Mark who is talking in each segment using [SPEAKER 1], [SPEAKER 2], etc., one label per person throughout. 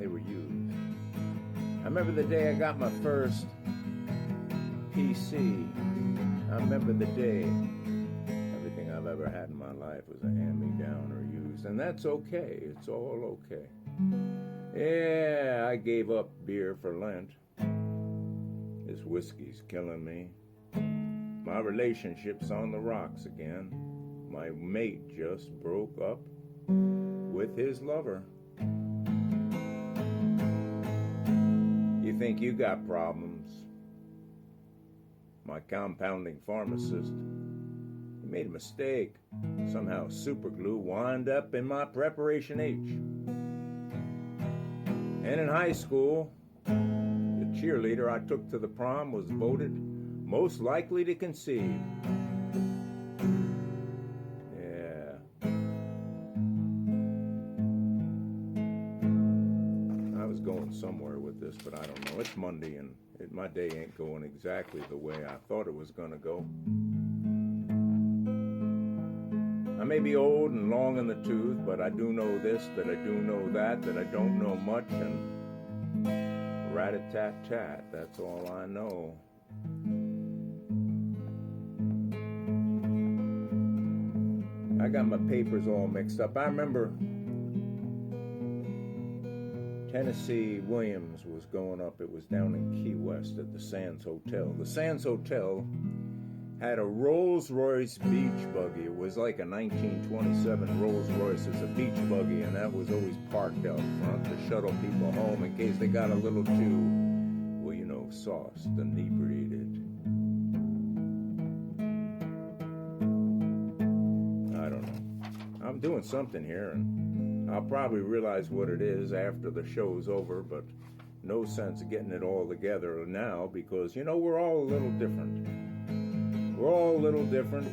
[SPEAKER 1] they were used. I remember the day I got my first PC. I remember the day everything I've ever had in my life was a hand-me-down or used, and that's okay. It's all okay. Yeah, I gave up beer for Lent. This whiskey's killing me. My relationship's on the rocks again. My mate just broke up with his lover. You think you got problems? My compounding pharmacist, he made a mistake. Somehow super glue wound up in my preparation H. And in high school, the cheerleader I took to the prom was voted most likely to conceive. Yeah. I was going somewhere with this, but I don't know. It's Monday, and my day ain't going exactly the way I thought it was going to go. I may be old and long in the tooth, but I do know this, that I do know that I don't know much, and rat-a-tat-tat, that's all I know. I got my papers all mixed up. I remember Tennessee Williams was going up. It was down in Key West at the Sands Hotel. The Sands Hotel had a Rolls-Royce beach buggy. It was like a 1927 Rolls-Royce as a beach buggy, and that was always parked out front to shuttle people home in case they got a little too, well, you know, sauced, inebriated. I don't know. I'm doing something here, and I'll probably realize what it is after the show's over, but no sense getting it all together now because, you know, we're all a little different. We're all a little different.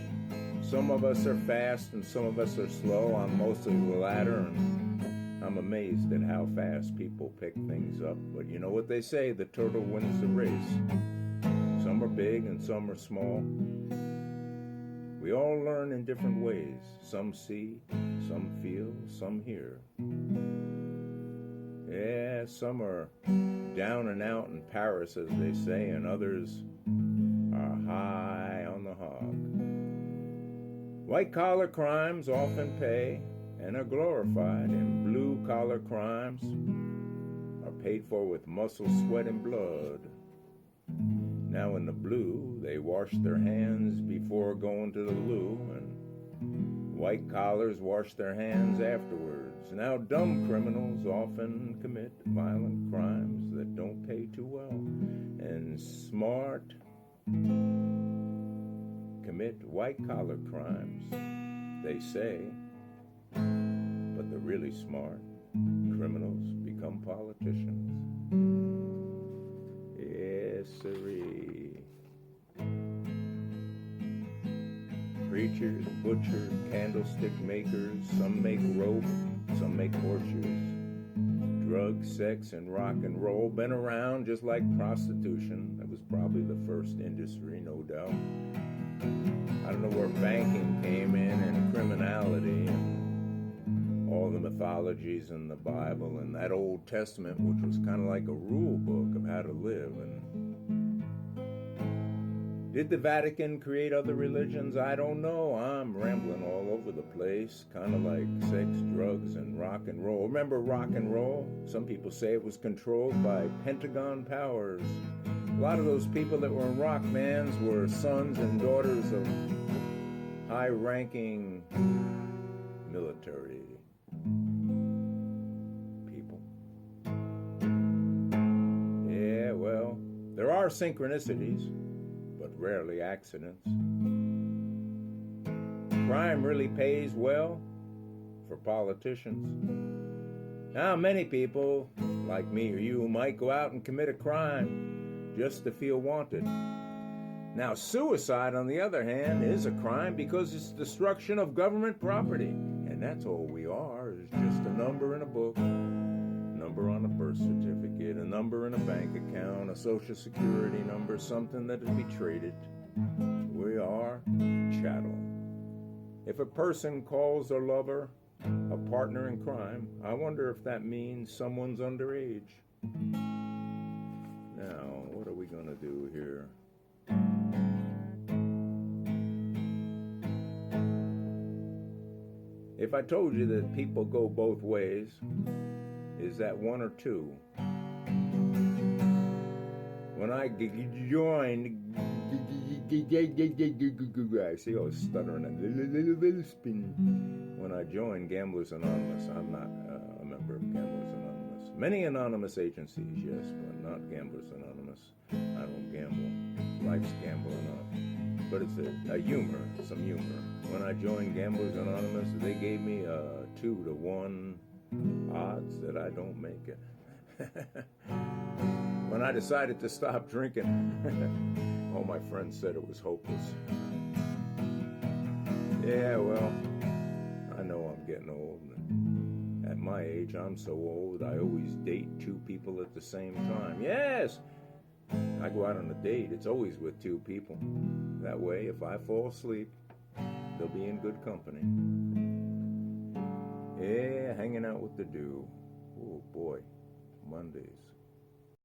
[SPEAKER 1] Some of us are fast and some of us are slow. I'm mostly the latter, and I'm amazed at how fast people pick things up. But you know what they say, the turtle wins the race. Some are big and some are small. We all learn in different ways. Some see, some feel, some hear. Yeah, some are down and out in Paris, as they say, and others are high on the hog. White-collar crimes often pay and are glorified, and blue-collar crimes are paid for with muscle, sweat, and blood. Now in the blue, they wash their hands before going to the loo, and white collars wash their hands afterwards. Now dumb criminals often commit violent crimes that don't pay too well, and smart commit white-collar crimes, they say, but the really smart criminals become politicians. Yes, sirree. Preachers, butchers, candlestick makers, some make rope, some make horseshoes. Drugs, sex, and rock and roll been around just like prostitution. That was probably the first industry, no doubt. I don't know where banking came in and criminality and all the mythologies in the Bible and that Old Testament, which was kind of like a rule book of how to live. And did the Vatican create other religions? I don't know. I'm rambling all over the place, kind of like sex, drugs, and rock and roll. Remember rock and roll? Some people say it was controlled by Pentagon powers. A lot of those people that were in rock bands were sons and daughters of high-ranking military people. Yeah, well, there are synchronicities, but rarely accidents. Crime really pays well for politicians. Now, many people, like me or you, might go out and commit a crime just to feel wanted. Now, suicide, on the other hand, is a crime because it's destruction of government property. And that's all we are, is just a number in a book, a number on a birth certificate, a number in a bank account, a social security number, something that will be traded. We are chattel. If a person calls their lover a partner in crime. I wonder if that means someone's underage. Now, what are we going to do here? If I told you that people go both ways, is that one or two? When I joined, I see I was stuttering a little spin. When I joined Gamblers Anonymous, I'm not a member of Gamblers Anonymous. Many anonymous agencies, yes, but not Gamblers Anonymous. I don't gamble. Life's gamble enough. But it's a humor, some humor. When I joined Gamblers Anonymous, they gave me 2-to-1 odds that I don't make it. When I decided to stop drinking, all my friends said it was hopeless. Yeah, well, I know I'm getting old. At my age, I'm so old, I always date 2 people at the same time. Yes! I go out on a date, it's always with 2 people. That way, if I fall asleep, they'll be in good company. Yeah, hanging out with the dew. Oh boy, Mondays.